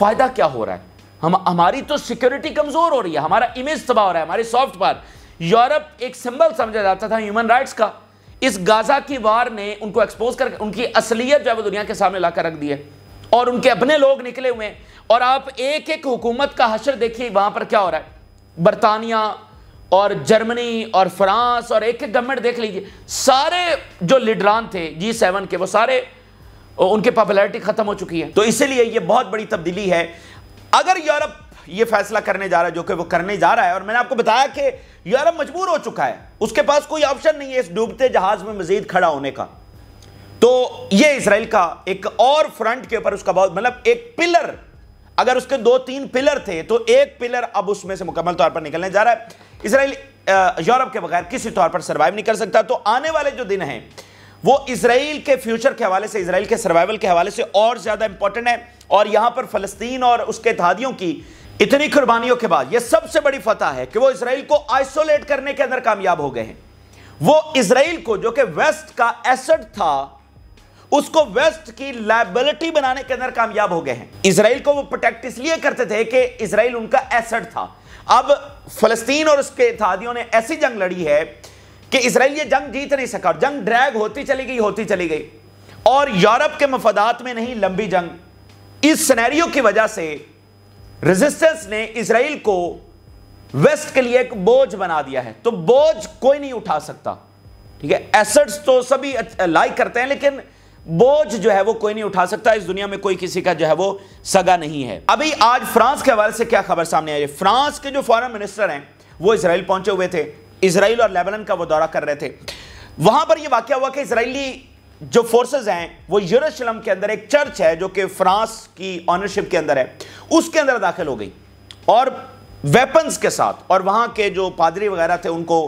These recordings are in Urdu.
فائدہ کیا ہو رہا ہے؟ ہماری تو سیکیورٹی کمزور ہو رہی ہے، ہمارا امیج تباہ ہو رہا ہے، ہماری سافٹ پاور. یورپ ایک سمبل سمجھا جاتا تھا ہیومن رائٹس کا، اس غازہ کی وار نے ان کو ایکسپوز کر ان کی اصلیت جو ہے وہ دنیا کے سامنے لا کر رکھ دی ہے، اور ان کے اپنے لوگ نکلے ہوئے ہیں. اور آپ ایک ایک حکومت کا حشر دیکھیے وہاں پر کیا ہو رہا ہے. برطانیہ اور جرمنی اور فرانس اور ایک ایک گورنمنٹ دیکھ لیجئے، سارے جو لیڈران تھے G7 کے وہ سارے ان کے پاپولیرٹی ختم ہو چکی ہے. تو اسی لیے یہ بہت بڑی تبدیلی ہے. اگر یورپ یہ فیصلہ کرنے جا رہا ہے جو کہ وہ کرنے جا رہا ہے، اور میں نے آپ کو بتایا کہ یورپ مجبور ہو چکا ہے، اس کے پاس کوئی آپشن نہیں ہے اس ڈوبتے جہاز میں مزید کھڑا ہونے کا. تو یہ اسرائیل کا ایک اور فرنٹ کے اوپر اس کا بہت مطلب ایک پلر، اگر اس کے 2-3 پلر تھے تو ایک پلر اب اس میں سے مکمل طور پر نکلنے جا رہا ہے. اسرائیل یورپ کے بغیر کسی طور پر سروائیو نہیں کر سکتا. تو آنے والے جو دن ہیں وہ اسرائیل کے فیوچر کے حوالے سے، اسرائیل کے سروائیول کے حوالے سے اور زیادہ امپورٹنٹ ہے. اور یہاں پر فلسطین اور اس کے اتحادیوں کی اتنی قربانیوں کے بعد یہ سب سے بڑی فتح ہے کہ وہ اسرائیل کو آئسولیٹ کرنے کے اندر کامیاب ہو گئے ہیں. وہ اسرائیل کو جو کہ ویسٹ کا ایسٹ تھا، اس کو ویسٹ کی لائبلٹی بنانے کے اندر کامیاب ہو گئے ہیں. اسرائیل کو وہ پروٹیکٹ اس لیے کرتے تھے کہ اسرائیل ان کا ایسٹ تھا. اب فلسطین اور اس کے اتحادیوں نے ایسی جنگ لڑی ہے کہ اسرائیل یہ جنگ جیت نہیں سکا، اور جنگ ڈریگ ہوتی چلی گئی اور یورپ کے مفادات میں نہیں لمبی جنگ. اس سینیریو کی وجہ سے ریزسٹنس نے اسرائیل کو ویسٹ کے لیے ایک بوجھ بنا دیا ہے. تو بوجھ کوئی نہیں اٹھا سکتا، ٹھیک ہے. ایسٹس تو سبھی لائک کرتے ہیں لیکن بوجھ جو ہے وہ کوئی نہیں اٹھا سکتا. اس دنیا میں کوئی کسی کا جو ہے وہ سگا نہیں ہے. ابھی آج فرانس کے حوالے سے کیا خبر سامنے آئی ہے؟ فرانس کے جو فارن منسٹر ہیں وہ اسرائیل پہنچے ہوئے تھے، اسرائیل اور لیبنان کا وہ دورہ کر رہے تھے. وہاں پر یہ واقعہ ہوا کہ اسرائیلی جو فورسز ہیں وہ یروشلم کے اندر ایک چرچ ہے جو کہ فرانس کی آنرشپ کے اندر ہے، اس کے اندر داخل ہو گئی اور ویپنز کے ساتھ، اور وہاں کے جو پادری وغیرہ تھے ان کو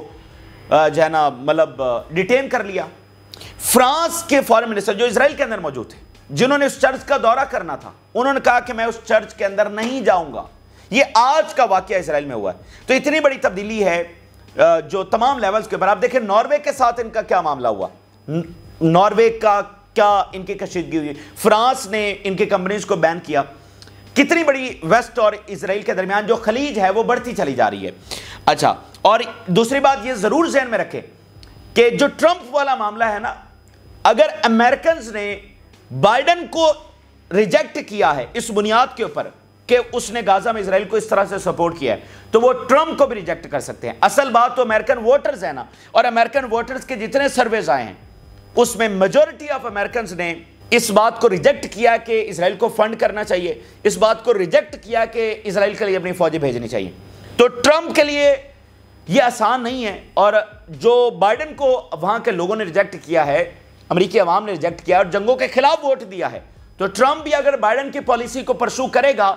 جو ہے نا مطلب ڈیٹین کر لیا. فرانس کے فارن منسٹر جو اسرائیل کے اندر موجود تھے، جنہوں نے اس چرچ کا دورہ کرنا تھا، انہوں نے کہا کہ میں اس چرچ کے اندر نہیں جاؤں گا. یہ آج کا واقعہ اسرائیل میں ہوا ہے. تو اتنی بڑی تبدیلی ہے جو تمام لیولز کے اوپر. آپ دیکھیں ناروے کے ساتھ ان کا کیا معاملہ ہوا، ناروے کا کیا ان کی کشیدگی ہوئی، فرانس نے ان کی کمپنیز کو بین کیا. کتنی بڑی ویسٹ اور اسرائیل کے درمیان جو خلیج ہے وہ بڑھتی چلی جا رہی ہے. اچھا، اور دوسری بات یہ ضرور ذہن میں رکھیں کہ جو ٹرمپ والا معاملہ ہے نا، اگر امریکنز نے بائیڈن کو ریجیکٹ کیا ہے اس بنیاد کے اوپر کہ اس نے غازہ میں اسرائیل کو اس طرح سے سپورٹ کیا ہے، تو وہ ٹرمپ کو بھی ریجیکٹ کر سکتے ہیں. اصل بات تو امریکن ووٹرز ہیں نا، اور امریکن ووٹرز کے جتنے سرویز آئے ہیں اس میں میجورٹی آف امریکنز نے اس بات کو ریجیکٹ کیا کہ اسرائیل کو فنڈ کرنا چاہیے، اس بات کو ریجیکٹ کیا کہ اسرائیل کے لیے اپنی فوجیں بھیجنی چاہیے. تو ٹرمپ کے لیے یہ آسان نہیں ہے. اور جو بائیڈن کو وہاں کے لوگوں نے ریجیکٹ کیا ہے، امریکی عوام نے ریجیکٹ کیا اور جنگوں کے خلاف ووٹ دیا ہے، تو ٹرمپ بھی اگر بائیڈن کی پالیسی کو پرسو کرے گا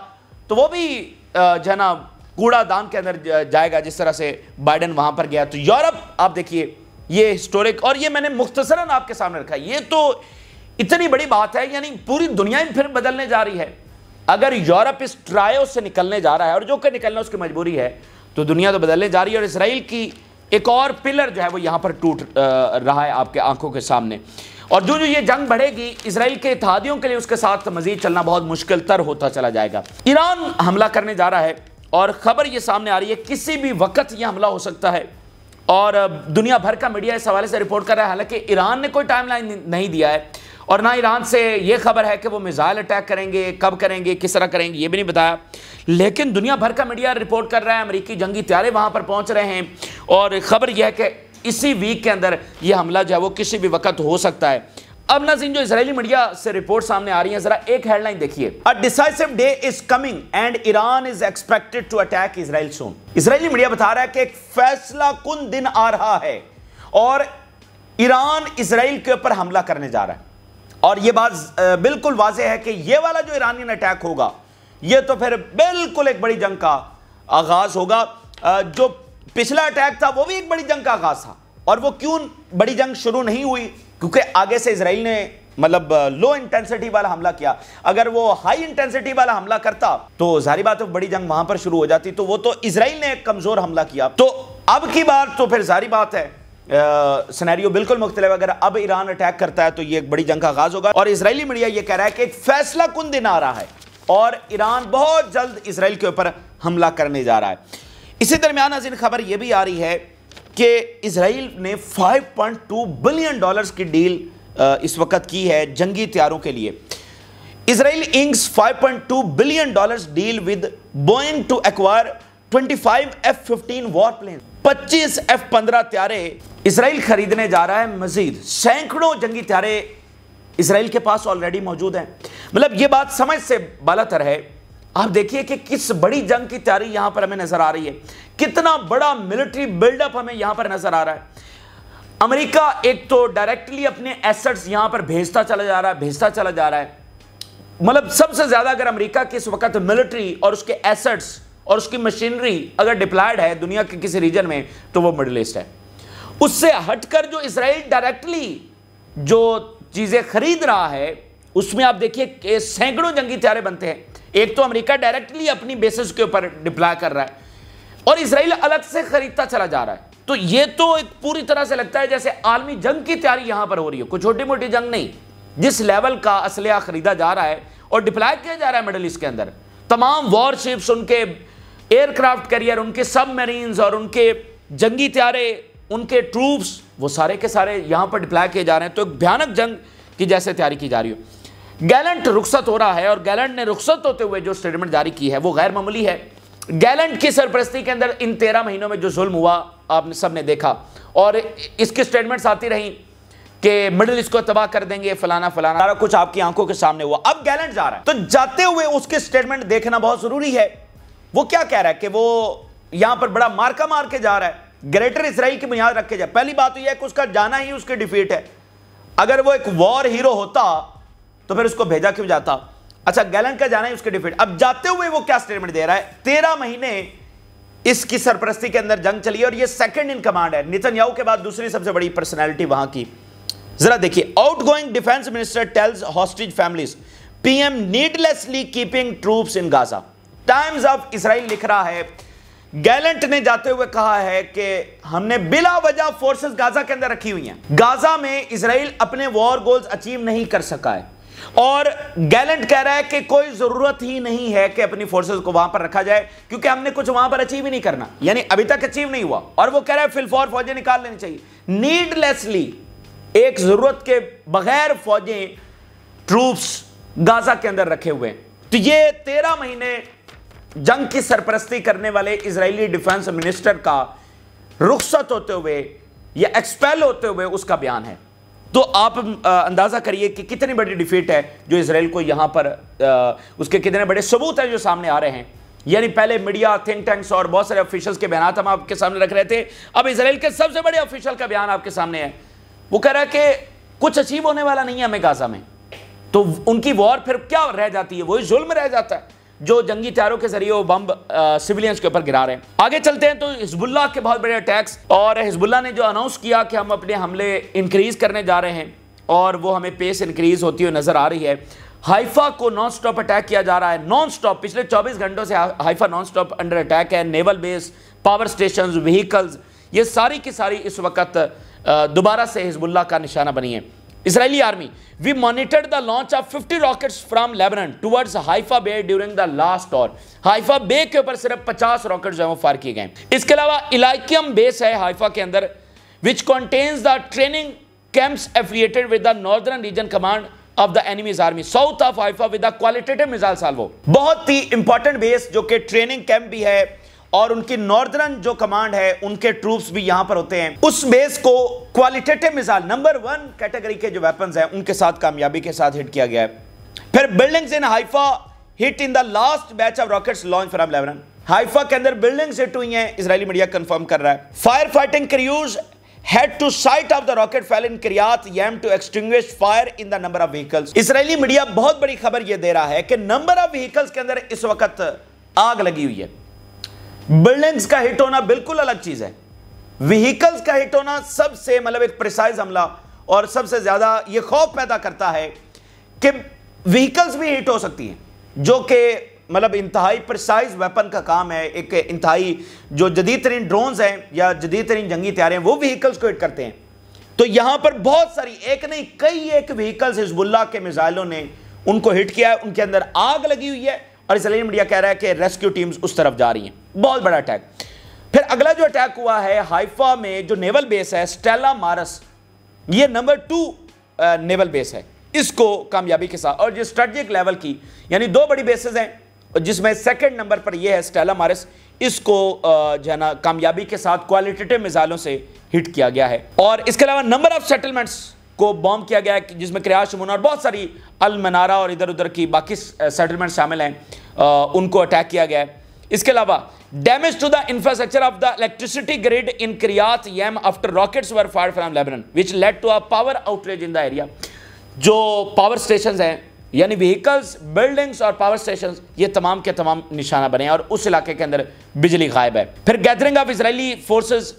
تو وہ بھی جو ہے نا کوڑا دان کے اندر جائے گا جس طرح سے بائیڈن وہاں پر گیا. تو یورپ آپ دیکھیے یہ ہسٹورک، اور یہ میں نے مختصراً آپ کے سامنے رکھا ہے. یہ تو اتنی بڑی بات ہے، یعنی پوری دنیا ہی پھر بدلنے جا رہی ہے. اگر یورپ اس ٹرائیو سے نکلنے جا رہا ہے، اور جو کہ نکلنا اس کی مجبوری ہے، تو دنیا تو بدلنے جا رہی ہے. اور اسرائیل کی ایک اور پلر جو ہے وہ یہاں پر ٹوٹ رہا ہے آپ کے آنکھوں کے سامنے. اور جو یہ جنگ بڑھے گی اسرائیل کے اتحادیوں کے لیے اس کے ساتھ مزید چلنا بہت مشکل تر ہوتا چلا جائے گا. ایران حملہ کرنے جا رہا ہے اور خبر یہ سامنے آ رہی ہے کسی بھی وقت یہ حملہ ہو سکتا ہے، اور دنیا بھر کا میڈیا اس حوالے سے رپورٹ کر رہا ہے. حالانکہ ایران نے کوئی ٹائم لائن نہیں دیا ہے، اور نہ ایران سے یہ خبر ہے کہ وہ میزائل اٹیک کریں گے، کب کریں گے، کس طرح کریں گے، یہ بھی نہیں بتایا. لیکن دنیا بھر کا میڈیا رپورٹ کر رہا ہے امریکی جنگی طیارے وہاں پر پہنچ رہے ہیں، اور خبر یہ ہے کہ اسی ویک کے اندر یہ حملہ جو ہے وہ کسی بھی وقت ہو سکتا ہے. اب ناظرین جو اسرائیلی میڈیا سے رپورٹ سامنے آ رہی ہیں، ذرا ایک ہیڈ لائن دیکھیے. A decisive day is coming and Iran is expected to attack Israel soon. Israeli media بتا رہا ہے کہ ایک فیصلہ کن دن آ رہا ہے اور ایران اسرائیل کے اوپر حملہ کرنے جا رہا ہے. اور یہ بات بالکل واضح ہے کہ یہ والا جو ایرانین اٹیک ہوگا یہ تو پھر بالکل ایک بڑی جنگ کا آغاز ہوگا. جو پچھلا اٹیک تھا وہ بھی ایک بڑی جنگ کا آغاز تھا. اور وہ کیوں بڑی جنگ شروع نہیں ہوئی؟ کیونکہ آگے سے اسرائیل نے مطلب لو انٹینسٹی والا حملہ کیا. اگر وہ ہائی انٹینسٹی والا حملہ کرتا تو ظاہری بات ہے بڑی جنگ وہاں پر شروع ہو جاتی. تو وہ تو اسرائیل نے ایک کمزور حملہ کیا. تو اب کی بار تو پھر ظاہری بات ہے سینیریو بالکل مختلف. اگر اب ایران اٹیک کرتا ہے تو یہ ایک بڑی جنگ کا آغاز ہوگا. اور اسرائیلی میڈیا یہ کہہ رہا ہے کہ ایک فیصلہ کن دن آ رہا ہے. اور ایران بہت جلد اسرائیل کے اوپر حملہ کرنے جا رہا ہے۔ اسی درمیان ناظرین خبر یہ بھی آ رہی ہے کہ اسرائیل نے $5.2 بلین کی ڈیل اس وقت کی ہے جنگی طیاروں کے لیے۔ Israel inks $5.2 billion deal with Boeing to acquire 25 F-15 war plane, 25 F-15 طیارے اسرائیل خریدنے جا رہا ہے۔ مزید سینکڑوں جنگی طیارے اسرائیل کے پاس آلریڈی موجود ہیں۔ مطلب یہ بات سمجھ سے بالاتر ہے۔ آپ دیکھیے کہ کس بڑی جنگ کی تیاری یہاں پر ہمیں نظر آ رہی ہے، کتنا بڑا ملٹری بلڈ اپ ہمیں یہاں پر نظر آ رہا ہے۔ امریکہ ایک تو ڈائریکٹلی اپنے ایسٹس یہاں پر بھیجتا چلا جا رہا ہے۔ مطلب سب سے زیادہ اگر امریکہ کے اس وقت ملٹری اور اس کے ایسٹس اور اس کی مشینری اگر ڈپلائیڈ ہے دنیا کے کسی ریجن میں تو وہ مڈل ایسٹ ہے۔ اس سے ہٹ کر جو اسرائیل ڈائریکٹلی جو چیزیں خرید رہا ہے اس میں آپ دیکھیے کہ سینکڑوں جنگی طیارے بنتے ہیں۔ ایک تو امریکہ ڈائریکٹلی اپنی بیسز کے اوپر ڈپلائی کر رہا ہے اور اسرائیل الگ سے خریدتا چلا جا رہا ہے۔ تو یہ تو ایک پوری طرح سے لگتا ہے جیسے عالمی جنگ کی تیاری یہاں پر ہو رہی ہے، کوئی چھوٹی موٹی جنگ نہیں۔ جس لیول کا اسلحہ خریدا جا رہا ہے اور ڈپلائی کیا جا رہا ہے مڈل ایسٹ کے اندر، تمام وار شپس، ان کے ایئر کرافٹ کیریئر، ان کے سب میرینز اور ان کے جنگی طیارے، ان کے ٹروپس، وہ سارے کے سارے یہاں پر ڈپلائی کیے جا رہے ہیں۔ تو ایک بھیانک جنگ کی جیسے تیاری کی جا رہی ہو۔ گیلنٹ رخصت ہو رہا ہے اور گیلنٹ نے رخصت ہوتے ہوئے جو سٹیٹمنٹ جاری کی ہے وہ غیر معمولی ہے۔ گیلنٹ کی سرپرستی کے اندر ان 13 مہینوں میں جو ظلم ہوا آپ نے سب نے دیکھا، اور اس کی سٹیٹمنٹس آتی رہیں کہ مڈل ایسٹ کو تباہ کر دیں گے، فلانا فلانا، سارا کچھ آپ کی آنکھوں کے سامنے ہوا۔ اب گیلنٹ جا رہا ہے تو جاتے ہوئے اس کے سٹیٹمنٹ دیکھنا بہت ضروری ہے۔ وہ کیا کہہ رہا ہے کہ وہ یہاں پر بڑا مارکا مار کے جا رہا ہے، گریٹر اسرائیل کی بنیاد رکھ کے جائے۔ پہلی بات تو یہ ہے کہ اس کا جانا ہی اس کی ڈیفیٹ ہے۔ اگر وہ ایک وار ہیرو ہوتا تو پھر اس کو بھیجا کیوں جاتا؟ اچھا، گیلنٹ کا جانا ہی اس کے ڈیفیٹ۔ اب جاتے ہوئے وہ کیا سٹیٹمنٹ دے رہا ہے؟ 13 مہینے اس کی سرپرستی کے اندر جنگ چلی ہے اور یہ سیکنڈ ان کمانڈ ہے، نیتن یاہو کے بعد دوسری سب سے بڑی پرسنالٹی وہاں کی۔ ذرا دیکھیے، outgoing defence minister tells hostage families P M needlessly keeping troops in Gaza. Times of Israel لکھ رہا ہے گیلنٹ نے جاتے ہوئے کہا ہے کہ ہم نے بلا وجہ فورسز غازہ کے اندر رکھی ہوئی ہیں۔ غازہ میں اسرائیل اپنے وار گولز اچیو نہیں کر سکا ہے اور گیلنٹ کہہ رہا ہے کہ کوئی ضرورت ہی نہیں ہے کہ اپنی فورسز کو وہاں پر رکھا جائے کیونکہ ہم نے کچھ وہاں پر اچیو ہی نہیں کرنا، یعنی ابھی تک اچیو نہیں ہوا۔ اور وہ کہہ رہا ہے فی الفور فوجیں نکال لینی چاہیے، نیڈلیسلی، ایک ضرورت کے بغیر فوجیں ٹروپس غازہ کے اندر رکھے ہوئے ہیں۔ تو یہ 13 مہینے جنگ کی سرپرستی کرنے والے اسرائیلی ڈیفنس منسٹر کا رخصت ہوتے ہوئے یا ایکسپیل ہوتے ہوئے اس کا بیان ہے۔ تو آپ اندازہ کریے کہ کتنی بڑی ڈیفیٹ ہے جو اسرائیل کو یہاں پر اس کے کتنے بڑے ثبوت ہیں جو سامنے آ رہے ہیں۔ یعنی پہلے میڈیا، تھنک ٹینکس اور بہت سارے آفیشلز کے بیانات ہم آپ کے سامنے رکھ رہے تھے، اب اسرائیل کے سب سے بڑے آفیشل کا بیان آپ کے سامنے ہے۔ وہ کہہ رہا ہے کہ کچھ اچیو ہونے والا نہیں ہے ہمیں غازہ میں، تو ان کی وار پھر کیا رہ جاتی ہے؟ وہی ظلم رہ جاتا ہے جو جنگی طیاروں کے ذریعے وہ بمب سویلینز کے اوپر گرا رہے ہیں۔ آگے چلتے ہیں تو حزب اللہ کے بہت بڑے اٹیکس، اور حزب اللہ نے جو اناؤنس کیا کہ ہم اپنے حملے انکریز کرنے جا رہے ہیں اور وہ ہمیں پیس انکریز ہوتی ہوئی نظر آ رہی ہے۔ ہائفا کو نان سٹاپ اٹیک کیا جا رہا ہے، نان سٹاپ پچھلے 24 گھنٹوں سے ہائفا نان سٹاپ انڈر اٹیک ہے۔ نیول بیس، پاور سٹیشنز، وہیکلز، یہ ساری کی ساری اس وقت دوبارہ سے حزب اللہ کا نشانہ بنی ہے۔ Israeli army we monitored the launch of 50 rockets from Lebanon towards Haifa bay during the last اور ہائفا بے کے اوپر صرف 50 راکٹس جو ہیں وہ فائر کیے گئے۔ اس کے علاوہ الائکیم بیس ہے ہائفا کے اندر which contains the training camps affiliated with the northern region command of the enemy's army south of Haifa with the qualitative missile salvo۔ بہت ہی امپورٹنٹ بیس جو کہ ٹریننگ کیمپ بھی ہے اور ان کی ناردرن جو کمانڈ ہے ان کے ٹروپس بھی یہاں پر ہوتے ہیں۔ اس بیس کو کوالٹیٹیو میزائل نمبر 1 کیٹیگری کے جو ویپنز ہیں ان کے ساتھ کامیابی کے ساتھ ہٹ کیا گیا ہے۔ پھر buildings in Haifa hit in the last batch of rockets launch from Lebanon. Haifa کے اندر بلڈنگز ہٹ ہوئی ہیں، اسرائیلی میڈیا کنفرم کر رہا ہے۔ Fire fighting crews head to site of the rocket fell in Kiryat Yeam to extinguish fire in the number of vehicles۔ Israeli media بہت بڑی خبر یہ دے رہا ہے کہ نمبر آف وہیکلز کے اندر اس وقت آگ لگی ہوئی ہے۔ بلڈنگز کا ہٹ ہونا بالکل الگ چیز ہے، وہیکلز کا ہٹ ہونا سب سے مطلب ایک پریسائز حملہ اور سب سے زیادہ یہ خوف پیدا کرتا ہے کہ وہیکلز بھی ہٹ ہو سکتی ہیں، جو کہ مطلب انتہائی پرسائز ویپن کا کام ہے۔ ایک انتہائی جو جدید ترین ڈرونز ہیں یا جدید ترین جنگی طیارے ہیں وہ وہیکلز کو ہٹ کرتے ہیں۔ تو یہاں پر بہت ساری ایک نہیں کئی ایک وہیکلز حزب اللہ کے میزائلوں نے ان کو ہٹ کیا ہے, ان کے اندر آگ لگی ہوئی ہے, اور اسرائیلی میڈیا کہہ رہا ہے کہ ریسکیو ٹیمز اس طرف جا رہی ہیں. بہت بڑا اٹیک. پھر اگلا جو اٹیک ہوا ہے ہائفا میں جو نیول بیس ہے اسٹیلا مارس, یہ نمبر 2 نیول بیس ہے, اس کو کامیابی کے ساتھ, اور جو اسٹریٹجک لیول کی یعنی 2 بڑی بیسز ہیں جس میں سیکنڈ نمبر پر یہ ہے اسٹیلا مارس, اس کو جو ہے نا کامیابی کے ساتھ کوالٹیٹیو میزائلوں سے ہٹ کیا گیا ہے. اور اس کے علاوہ نمبر آف سیٹلمنٹس کو بوم کیا گیا ہے جس میں کریات شمونا اور بہت ساری المنارہ اور ادھر ادھر کی باقی سیٹلمنٹ شامل ہیں, ان کو اٹیک کیا گیا ہے. اس کے علاوہ damage to the infrastructure of the electricity grid in Kiryat Yam after rockets were fired from Lebanon which led to a power outage in the area. جو پاور سٹیشنز ہیں یعنی وہیکلز, بلڈنگز اور پاور سٹیشنز, یہ تمام کے تمام نشانہ بنے ہیں اور اس علاقے کے اندر بجلی غائب ہے. پھر gathering of Israeli forces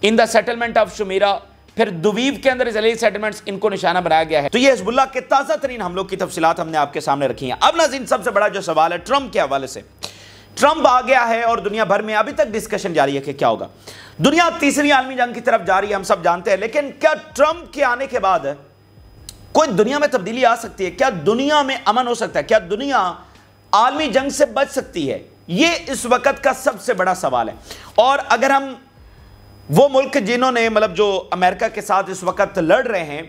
in the settlement of Shomera, پھر دویب کے اندر اسرائیلی سیٹلمنٹس, ان کو نشانہ بنایا گیا ہے. تو یہ حزب اللہ کے تازہ ترین حملوں کی تفصیلات ہم نے آپ کے سامنے رکھی ہیں. اب ناظرین سب سے بڑا جو سوال ہے ٹرمپ کے حوالے سے, ٹرمپ آ گیا ہے اور دنیا بھر میں ابھی تک ڈسکشن جاری ہے کہ کیا ہوگا. دنیا تیسری عالمی جنگ کی طرف جا رہی ہے, ہم سب جانتے ہیں, لیکن کیا ٹرمپ کے آنے کے بعد کوئی دنیا میں تبدیلی آ سکتی ہے؟ کیا دنیا میں امن ہو سکتا ہے؟ کیا دنیا عالمی جنگ سے بچ سکتی ہے؟ یہ اس وقت کا سب سے بڑا سوال ہے. اور اگر ہم وہ ملک جنہوں نے مطلب جو امریکہ کے ساتھ اس وقت لڑ رہے ہیں,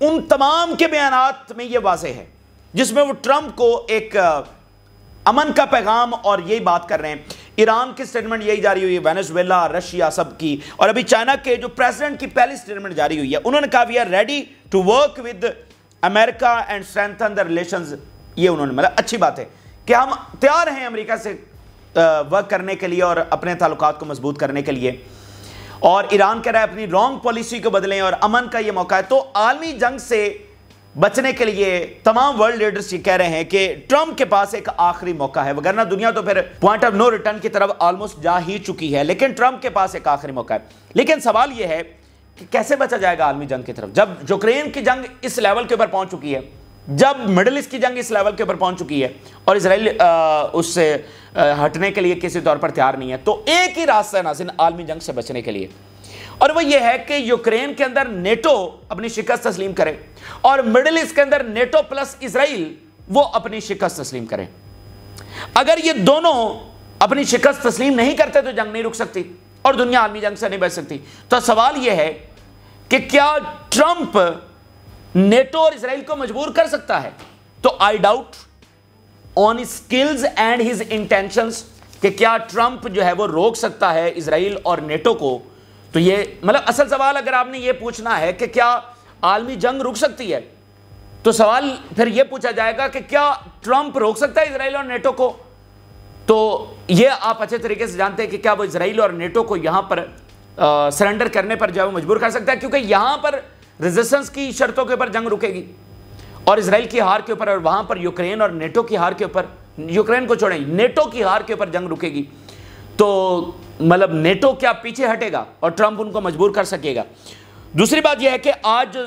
ان تمام کے بیانات میں یہ واضح ہے جس میں وہ ٹرمپ کو ایک امن کا پیغام اور یہی بات کر رہے ہیں. ایران کی سٹیٹمنٹ یہی جاری ہوئی ہے, وینزویلا, رشیا سب کی, اور ابھی چائنا کے جو پریزیڈنٹ کی پہلی سٹیٹمنٹ جاری ہوئی ہے, انہوں نے کہا we are ready to work with America and strengthen the relations. یہ انہوں نے مطلب اچھی بات ہے کہ ہم تیار ہیں امریکہ سے ورک کرنے کے لیے اور اپنے تعلقات کو مضبوط کرنے کے لیے. اور ایران کہہ رہا ہے اپنی رانگ پالیسی کو بدلیں اور امن کا یہ موقع ہے. تو عالمی جنگ سے بچنے کے لیے تمام ورلڈ لیڈرز یہ کہہ رہے ہیں کہ ٹرمپ کے پاس ایک آخری موقع ہے, وگرنہ دنیا تو پھر پوائنٹ آف نو ریٹرن کی طرف آلموسٹ جا ہی چکی ہے, لیکن ٹرمپ کے پاس ایک آخری موقع ہے. لیکن سوال یہ ہے کہ کیسے بچا جائے گا عالمی جنگ کی طرف, جب یوکرین کی جنگ اس لیول کے اوپر پہنچ چکی ہے, جب مڈل ایسٹ کی جنگ اس لیول کے اوپر پہنچ چکی ہے اور اسرائیل اس سے ہٹنے کے لیے کسی طور پر تیار نہیں ہے. تو ایک ہی راستہ ہے ناظرین عالمی جنگ سے بچنے کے لیے, اور وہ یہ ہے کہ یوکرین کے اندر نیٹو اپنی شکست تسلیم کرے اور مڈل ایسٹ کے اندر نیٹو پلس اسرائیل وہ اپنی شکست تسلیم کریں. اگر یہ دونوں اپنی شکست تسلیم نہیں کرتے تو جنگ نہیں رک سکتی اور دنیا عالمی جنگ سے نہیں بچ سکتی. تو سوال یہ ہے کہ کیا ٹرمپ نیٹو اور اسرائیل کو مجبور کر سکتا ہے؟ تو I doubt on his skills and his intentions کہ کیا ٹرمپ جو ہے وہ روک سکتا ہے اسرائیل اور نیٹو کو. تو یہ مطلب اصل سوال اگر آپ نے یہ پوچھنا ہے کہ کیا عالمی جنگ رک سکتی ہے, تو سوال پھر یہ پوچھا جائے گا کہ کیا ٹرمپ روک سکتا ہے اسرائیل اور نیٹو کو. تو یہ آپ اچھے طریقے سے جانتے ہیں کہ کیا وہ اسرائیل اور نیٹو کو یہاں پر سرنڈر کرنے پر جو ہے وہ مجبور کر سکتا ہے, کیونکہ یہاں پر ریزسٹنس کی شرطوں کے اوپر جنگ رکے گی اور اسرائیل کی ہار کے اوپر, اور وہاں پر یوکرین اور نیٹو کی ہار کے اوپر, یوکرین کو چھوڑیں نیٹو کی ہار کے اوپر جنگ رکے گی. تو مطلب نیٹو کیا پیچھے ہٹے گا اور ٹرمپ ان کو مجبور کر سکے گا. دوسری بات یہ ہے کہ آج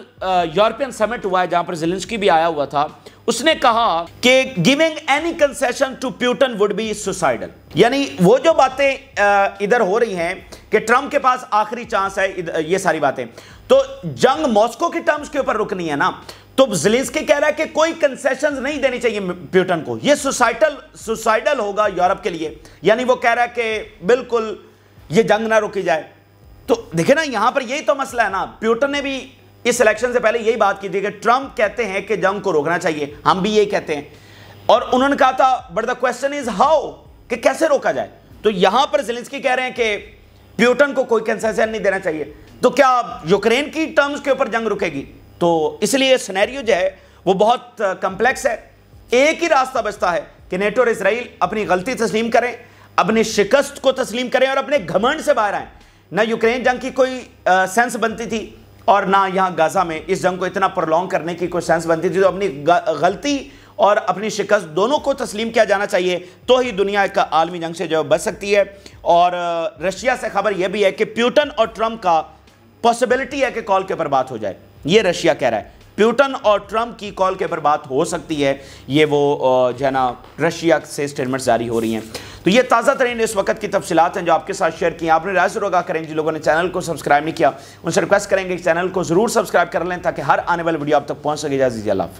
یورپین سمٹ ہوا ہے جہاں پر زیلنسکی بھی آیا ہوا تھا, اس نے کہا کہ giving any concession to Putin would be suicidal. یعنی وہ جو باتیں ادھر ہو رہی ہیں کہ ٹرمپ کے پاس آخری چانس ہے, یہ ساری باتیں, تو جنگ ماسکو کے ٹرمز کے اوپر رکنی ہے نا. تو زیلنسکی کہہ رہا ہے کہ کوئی کنسیشنز نہیں دینی چاہیے پیوٹن کو, یہ سوسائڈل ہوگا یورپ کے لیے. یعنی وہ کہہ رہا ہے کہ بالکل یہ جنگ نہ روکی جائے. تو دیکھیں نا یہاں پر یہی تو مسئلہ ہے نا, پیوٹن نے بھی اس الیکشن سے پہلے یہی بات کی تھی کہ ٹرمپ کہتے ہیں کہ جنگ کو روکنا چاہیے, ہم بھی یہی کہتے ہیں, اور انہوں نے کہا تھا but the question is how, کہ کیسے روکا جائے. تو یہاں پر زیلنسکی کہہ رہے ہیں کہ پیوٹن کو کوئی کنسیشن نہیں دینا چاہیے. تو کیا یوکرین کی ٹرمز کے اوپر جنگ رکے گی؟ تو اس لیے سینیریو جو ہے وہ بہت کمپلیکس ہے. ایک ہی راستہ بچتا ہے کہ نیٹو اور اسرائیل اپنی غلطی تسلیم کریں, اپنی شکست کو تسلیم کریں اور اپنے گھمنڈ سے باہر آئیں. نہ یوکرین جنگ کی کوئی سینس بنتی تھی اور نہ یہاں غزہ میں اس جنگ کو اتنا پرولونگ کرنے کی کوئی سینس بنتی تھی. تو اپنی غلطی اور اپنی شکست دونوں کو تسلیم کیا جانا چاہیے, تو ہی دنیا ایک عالمی جنگ سے جو بچ سکتی ہے. اور رشیا سے خبر یہ بھی ہے کہ پیوٹن اور ٹرمپ کا پاسبلٹی ہے کہ کال کے اوپر بات ہو جائے. یہ رشیا کہہ رہا ہے پیوٹن اور ٹرمپ کی کال کے اوپر بات ہو سکتی ہے. یہ وہ جو ہے نا رشیا سے سٹیٹمنٹس جاری ہو رہی ہیں. تو یہ تازہ ترین اس وقت کی تفصیلات ہیں جو آپ کے ساتھ شیئر کی ہیں. آپ نے رائے ضرور آگاہ کریں. جن لوگوں نے چینل کو سبسکرائب نہیں کیا ان سے ریکویسٹ کریں گے کہ چینل کو ضرور سبسکرائب کر لیں تاکہ ہر آنے والی ویڈیو آپ تک پہنچ سکے. اجازت دیجیے, اللہ حافظ.